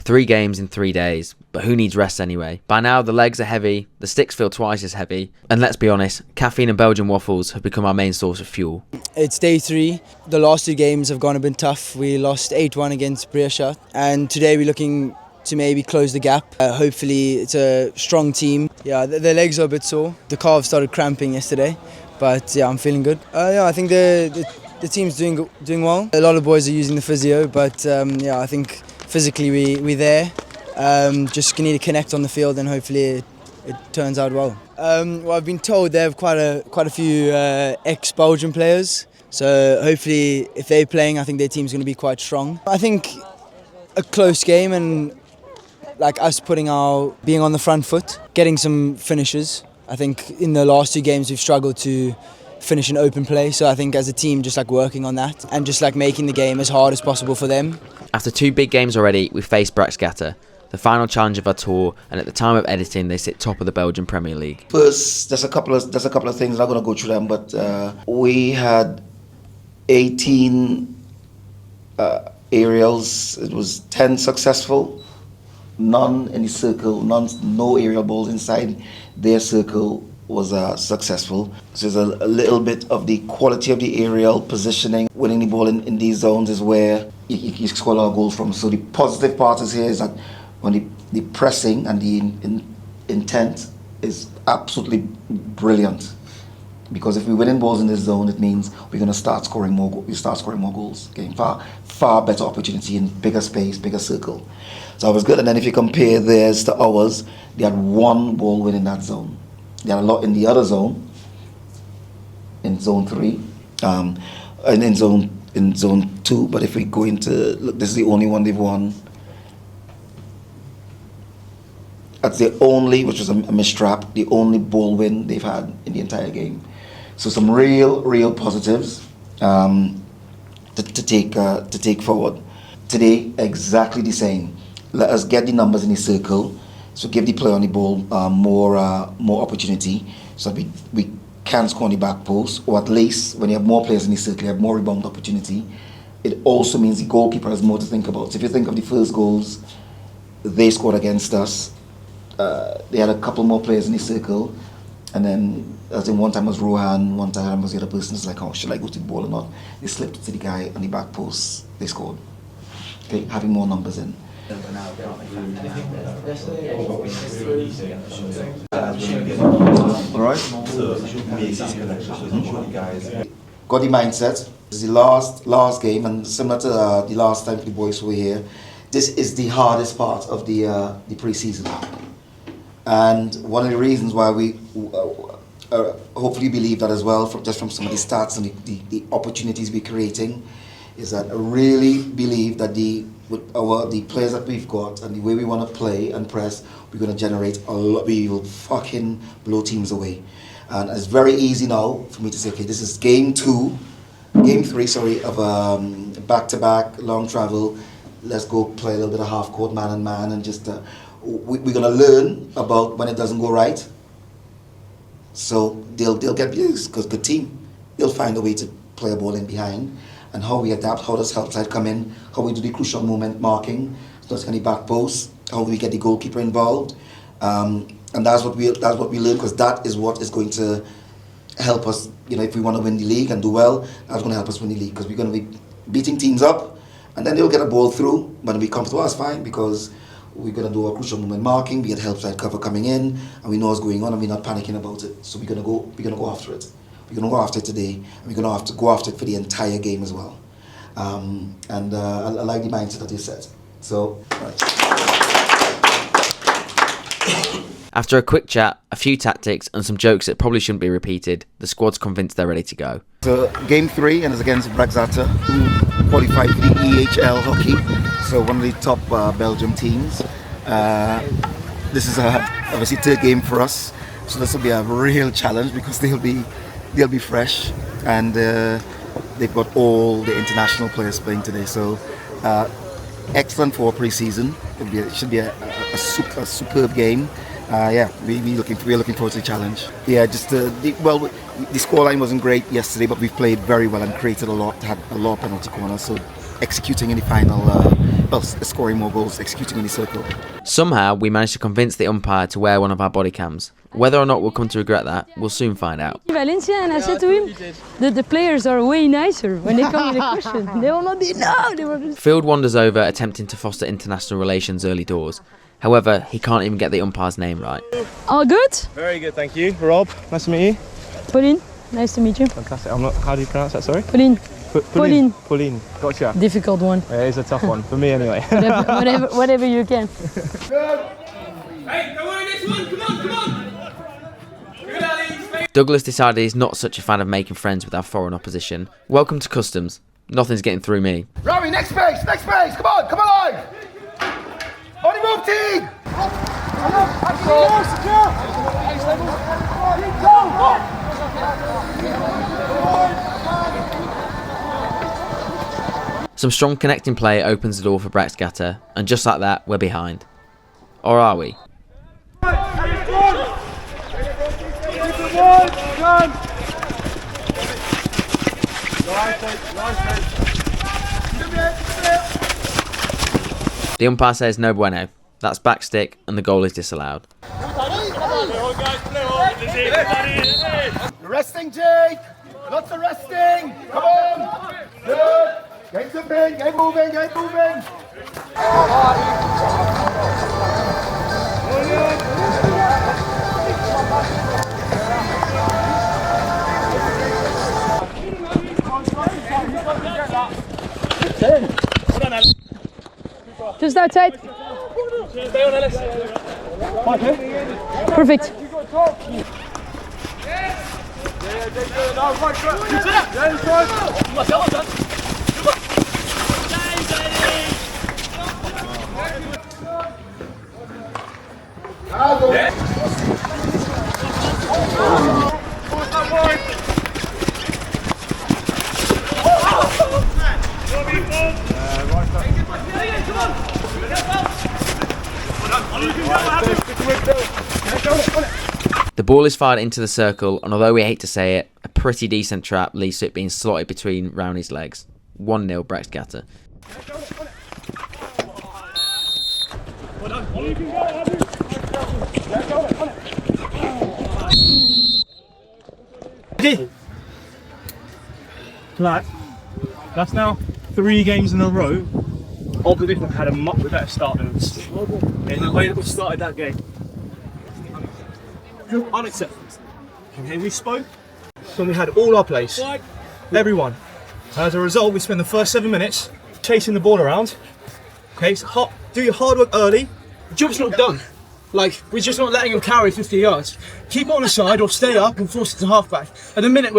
3 games in 3 days, but who needs rest anyway? By now, the legs are heavy, the sticks feel twice as heavy, and let's be honest, caffeine and Belgian waffles have become our main source of fuel. It's day 3. The last 2 games have gone a bit tough. We lost 8-1 against Braxgata, and today we're looking to maybe close the gap. Hopefully it's a strong team. Yeah, the legs are a bit sore. The calves started cramping yesterday, but yeah, I'm feeling good. I think the team's doing well. A lot of boys are using the physio, but yeah, I think physically we're there. Just need to connect on the field, and hopefully it turns out well. Well, I've been told they have quite a few ex-Belgian players, so hopefully if they're playing, I think their team's going to be quite strong. I think a close game, and like us being on the front foot, getting some finishes. I think in the last 2 games we've struggled to finish an open play, so I think as a team just like working on that and just like making the game as hard as possible for them. After 2 big games already, we faced Braxgata, the final challenge of our tour, and at the time of editing they sit top of the Belgian Premier League. First, there's a couple of things. I'm not going to go through them, but we had 18 aerials. It was 10 successful, none in the circle, no aerial balls inside their circle was successful. So there's a little bit of the quality of the aerial positioning. Winning the ball in these zones is where you score a lot of goals from. So the positive part is here is that when the pressing and the intent is absolutely brilliant. Because if we win in balls in this zone, it means we're going to start scoring more. We start scoring more goals, getting far better opportunity in bigger space, bigger circle. So it was good. And then if you compare theirs to ours, they had 1 ball win in that zone. They had a lot in the other zone, in zone 3, and in zone 2. But if we go into look, this is the only one they've won. That's the only, which was a mistrap, the only ball win they've had in the entire game. So some real positives to take forward. Today, exactly the same. Let us get the numbers in the circle. So give the player on the ball more opportunity, so that we can score on the back post, or at least when you have more players in the circle, you have more rebound opportunity. It also means the goalkeeper has more to think about. So if you think of the first goals they scored against us, they had a couple more players in the circle, and then I think one time was Rohan, one time was the other person. It's like, oh, should I go to the ball or not? They slipped it to the guy on the back post, they scored. Okay, having more numbers in. Alright. Got the mindset. This is the last game, and similar to the last time the boys were here, this is the hardest part of the pre-season. And one of the reasons why we hopefully believe that as well, from some of the stats and the opportunities we're creating, is that I really believe that the players that we've got and the way we want to play and press, we're going to generate a lot. We will fucking blow teams away. And it's very easy now for me to say, okay, this is game 3, of back-to-back long travel. Let's go play a little bit of half-court man-and-man, and just we're going to learn about when it doesn't go right. So they'll get views, because good team, they'll find a way to play a ball in behind. And how we adapt, how does help side come in, how we do the crucial moment marking, so that's any back post, how do we get the goalkeeper involved, and that's what we learn, because that is what is going to help us. You know, if we want to win the league and do well, that's going to help us win the league, because we're going to be beating teams up, and then they'll get a ball through. When we come to us, fine, because we're going to do a crucial moment marking. We get help side cover coming in, and we know what's going on, and we're not panicking about it. So we're going to go after it. We're going to go after it today, and we're going to have to go after it for the entire game as well. I like the mindset that you said. So, right. After a quick chat, a few tactics, and some jokes that probably shouldn't be repeated, the squad's convinced they're ready to go. So, game 3, and it's against Braxgata, who qualified for the EHL hockey. So, one of the top Belgium teams. This is obviously 3rd game for us. So this will be a real challenge, because they'll be fresh, and they've got all the international players playing today. So excellent for pre-season. It should be a superb game. We're looking forward to the challenge. Yeah, just the scoreline wasn't great yesterday, but we've played very well and created a lot. Had a lot of penalty corners. So executing in the about scoring more goals, executing in the circle. Somehow, we managed to convince the umpire to wear one of our body cams. Whether or not we'll come to regret that, we'll soon find out. Valencia, and I said to him that the players are way nicer when they come with a question. They will not be, no, they will just... Field wanders over, attempting to foster international relations early doors. However, he can't even get the umpire's name right. All good? Very good, thank you. Rob, nice to meet you. Pauline, nice to meet you. Fantastic. I'm not. How do you pronounce that? Sorry. Pauline. Pauline. Pauline. Gotcha. Difficult one. Yeah, it's a tough one for me anyway. whatever you can. Hey, don't worry, this one. Come on, come on. Good, Ali. Douglas decided he's not such a fan of making friends with our foreign opposition. Welcome to customs. Nothing's getting through me. Robbie, next space, come on, come alive! On the move, team! Some strong connecting play opens the door for Braxgata, and just like that, we're behind. Or are we? The umpire says no bueno. That's backstick, and the goal is disallowed. Resting, Jake! Lots of resting! Come on! Good! Get moving, get moving, get moving! Just outside. Perfect. The ball is fired into the circle, and although we hate to say it, a pretty decent trap leads to it being slotted between Rowney's legs. 1-0 Braxgata. Lad, that's now 3 games in a row. Opposition had a much better start than us. In the way that we started that game. Unacceptable. Okay, we spoke when we had all our plays. Everyone. As a result, we spent the first 7 minutes chasing the ball around. Okay, so do your hard work early. The job's not done. Like, we're just not letting them carry 50 yards. Keep it on the side or stay up and force it to halfback. At the minute,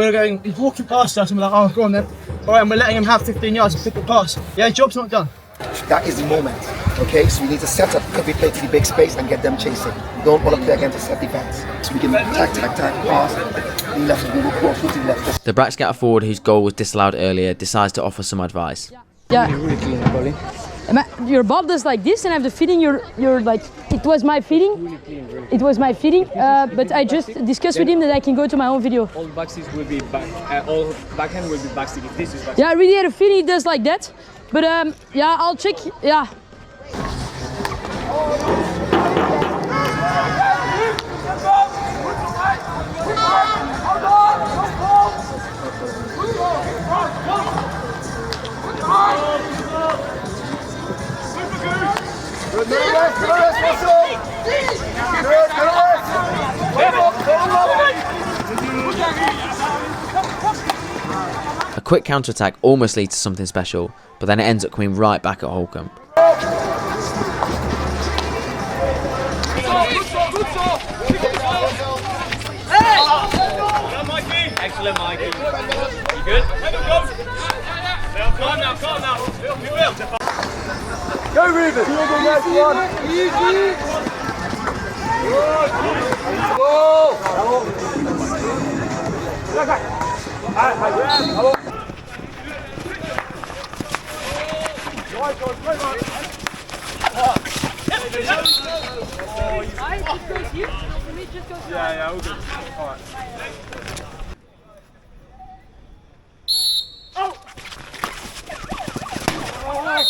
he's walking past us and we're like, oh, go on then. All right, and we're letting him have 15 yards and pick the pass. Yeah, job's not done. That is the moment, okay? So we need to set up every play to the big space and get them chasing. We don't want to play against a set defense. So we can attack, pass, the left, we will cross, to the left. The Braxgata forward, whose goal was disallowed earlier, decides to offer some advice. Yeah. Your ball does like this, and I have the feeling you're like, it was my feeling. It was my feeling, but I just discussed with him that I can go to my own video. All backsticks will be back, all backhand will be backstick if this is backstick. Yeah, I really had a feeling he does like that. But yeah, I'll check. Yeah. A quick counter-attack almost leads to something special, but then it ends up coming right back at Holcombe. Excellent, Mikey. You good? Calm now. Go, Ruben! Easy! Yeah, all good. All right.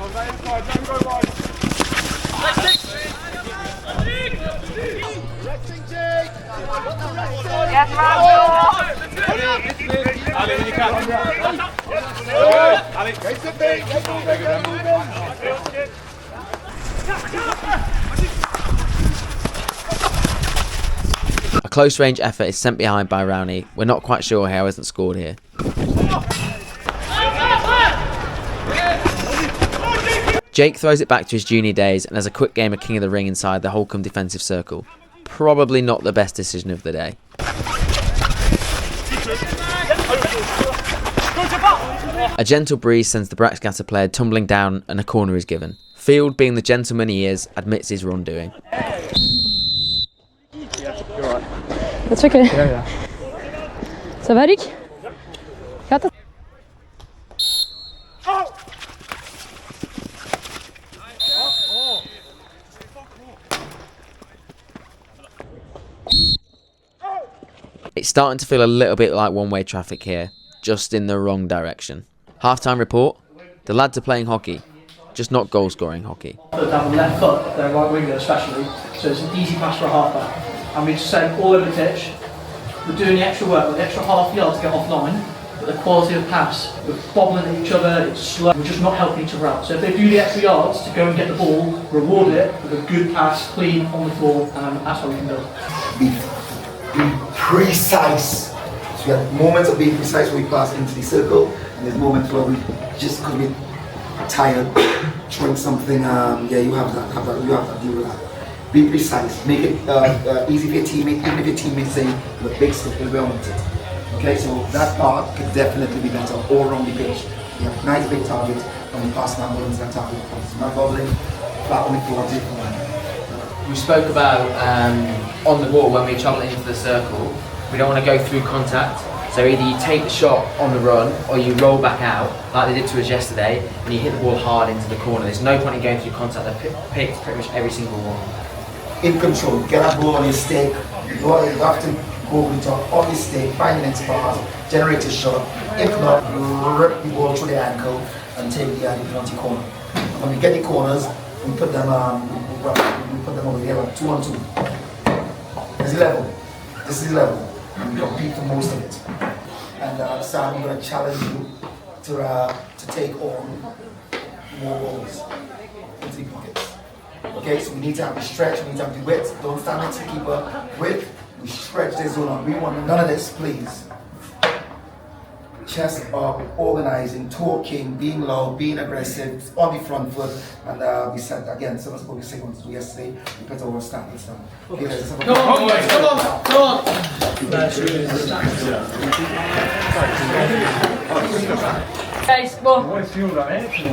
A close range effort is sent behind by Rowney. We're not quite sure how he hasn't scored here. Jake throws it back to his junior days and has a quick game of King of the Ring inside the Holcombe defensive circle. Probably not the best decision of the day. A gentle breeze sends the Braxgata player tumbling down and a corner is given. Field, being the gentleman he is, admits his wrongdoing. That's okay. Ça va, Rick? Gaat het? It's starting to feel a little bit like one-way traffic here, just in the wrong direction. Half-time report, the lads are playing hockey, just not goal-scoring hockey. Put down the left foot, their right winger especially, so it's an easy pass for a halfback. And we just send all over the pitch. We're doing the extra work, with the extra half yard to get offline, but the quality of the pass, we're bobbling at each other, it's slow, we're just not helping each other out. So if they do the extra yards to go and get the ball, reward it with a good pass, clean, on the floor, and that's how we can build. Be precise. So we have moments of being precise when we pass into the circle, and there's moments where we just could be tired, throwing something. Yeah, you have that. You have to deal with that. Be precise. Make it easy for your teammate, even if your teammates say the big stuff will be on it. Okay, so that part could definitely be better all around the pitch. We have nice big targets, and we pass that ball into that target. It's not bubbling, flat on the floor, We spoke about on the ball when we travel into the circle, we don't want to go through contact. So either you take the shot on the run or you roll back out, like they did to us yesterday, and you hit the ball hard into the corner. There's no point in going through contact. They've picked pretty much every single one. In control, get that ball on your stick. You have to go over the top on your stick, find the next pass, generate a shot. If not, rip the ball through the ankle and take the penalty corner. And when we get the corners, we put them over here like 2-on-2. This is level. This is level. And we compete for most of it. And Sam, I'm going to challenge you to take on more balls into the pockets. Okay, so we need to have the stretch, we need to have the width. Don't stand next to the keeper. Width, we stretch this zone out. We want none of this, please. Chest up, organizing, talking, being loud, being aggressive, on the front foot, and we said again, some of what we said yesterday, we put our standards down. Okay, Come on, boys, come on! Guys, bon. Actually.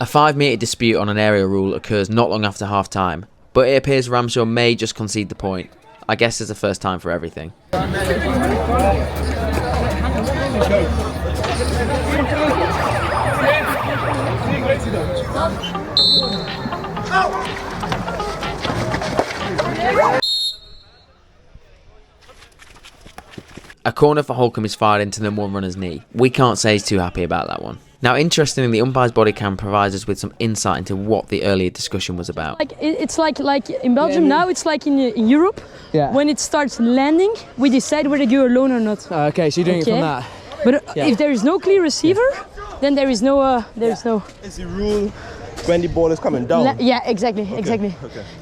A 5-metre dispute on an area rule occurs not long after half-time, but it appears Ramshaw may just concede the point. I guess it's the first time for everything. A corner for Holcombe is fired into the one runner's knee. We can't say he's too happy about that one. Now, interestingly, the umpire's body cam provides us with some insight into what the earlier discussion was about. It's like in Belgium now, it's like in Europe. Yeah. When it starts landing, we decide whether you're alone or not. Okay, so you're doing it from that. But if there is no clear receiver, then there is no. It's the rule when the ball is coming down. Yeah, exactly. Okay.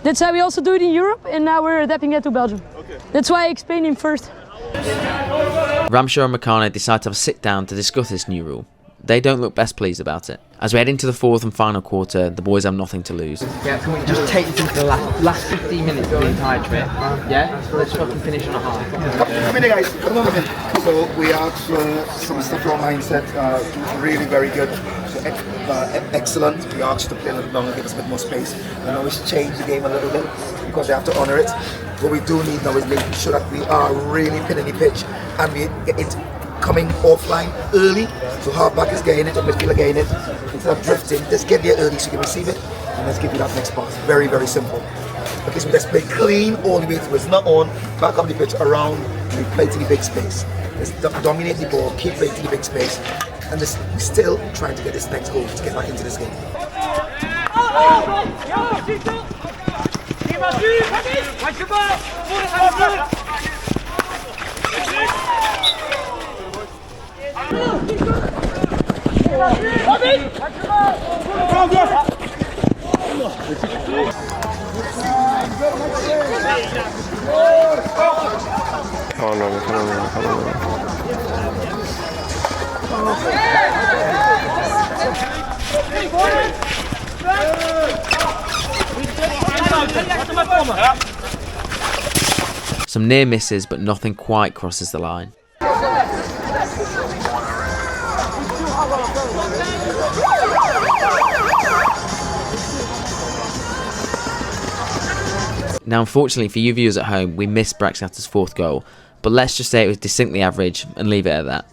That's how we also do it in Europe, and now we're adapting that to Belgium. Okay. That's why I explained him first. Ramshaw and McCartney decide to have a sit down to discuss this new rule. They don't look best pleased about it. As we head into the fourth and final quarter, the boys have nothing to lose. Yeah, can we just take this into the last 15 minutes of the entire trip? Yeah? Let's fucking finish on a half. Come in, guys. Come on, so we asked for some stuff for our mindset. Really very good. So, excellent. We asked you to play a little longer, give us a bit more space. And always change the game a little bit because they have to honour it. What we do need now is making sure that we are really pinning the pitch and we get into coming offline early, so halfback is getting it or midfielder getting it. Instead of drifting, just get there early so you can receive it, and let's give you that next pass. Very, very simple. Okay, so let's play clean all the way through. It's not on, back up the pitch, around, we play to the big space. Let's dominate the ball, keep playing to the big space, and just still trying to get this next goal to get back into this game. Come on. Some near misses, but nothing quite crosses the line. Now, unfortunately for you viewers at home, we missed Braxgata's fourth goal, but let's just say it was distinctly average and leave it at that.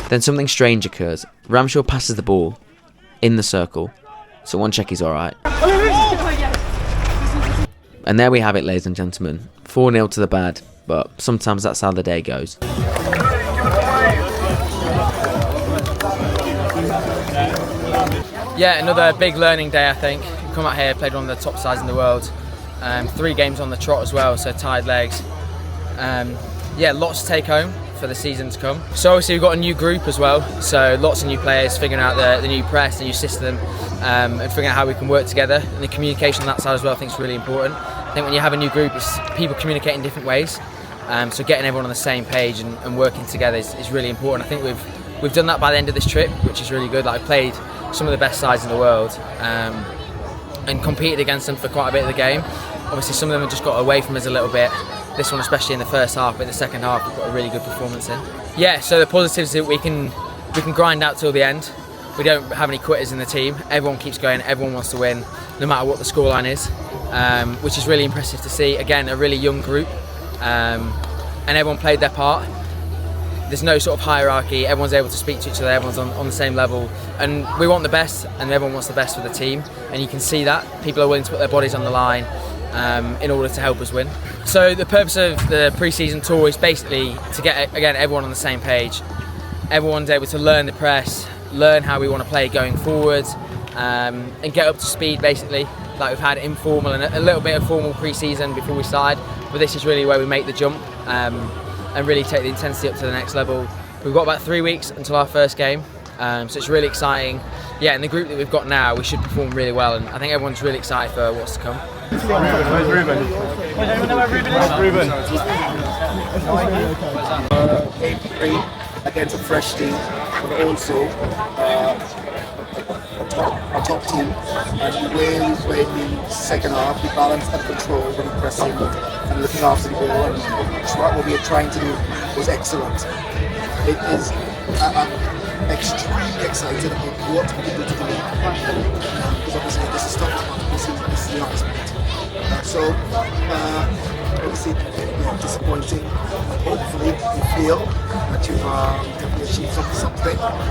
Then something strange occurs. Ramshaw passes the ball in the circle, so one check he's alright. And there we have it, ladies and gentlemen. 4-0 to the bad, but sometimes that's how the day goes. Yeah, another big learning day, I think. Come out here, played one of the top sides in the world. 3 games on the trot as well, so tired legs. Yeah, lots to take home for the season to come. So obviously we've got a new group as well, so lots of new players, figuring out the new press, the new system, and figuring out how we can work together. And the communication on that side as well I think is really important. I think when you have a new group, it's people communicate in different ways, so getting everyone on the same page and working together is really important. I think we've done that by the end of this trip, which is really good. Like, I played some of the best sides in the world and competed against them for quite a bit of the game. Obviously some of them have just got away from us a little bit, this one especially in the first half, but the second half we've got a really good performance in. Yeah, so the positives is that we can grind out till the end. We don't have any quitters in the team. Everyone keeps going, everyone wants to win, no matter what the scoreline is, which is really impressive to see. Again, a really young group, and everyone played their part. There's no sort of hierarchy, everyone's able to speak to each other, everyone's on the same level, and we want the best, and everyone wants the best for the team, and you can see that. People are willing to put their bodies on the line in order to help us win. So the purpose of the pre-season tour is basically to get, again, everyone on the same page. Everyone's able to learn the press, learn how we want to play going forward, and get up to speed basically. Like, we've had informal and a little bit of formal pre-season before we started, but this is really where we make the jump and really take the intensity up to the next level. We've got about 3 weeks until our first game, so it's really exciting. Yeah, and the group that we've got now, we should perform really well, and I think everyone's really excited for what's to come. Where's Ruben? Ruben. EP3 against a fresh team, but also a top team. And the way we played the second half, the balance and control when we pressing and looking after the ball, and what we are trying to do was excellent. It is extremely excited about what we can do to the league, because obviously this is tough. This is the last bit. So obviously disappointing. Hopefully you feel that you've definitely achieved something.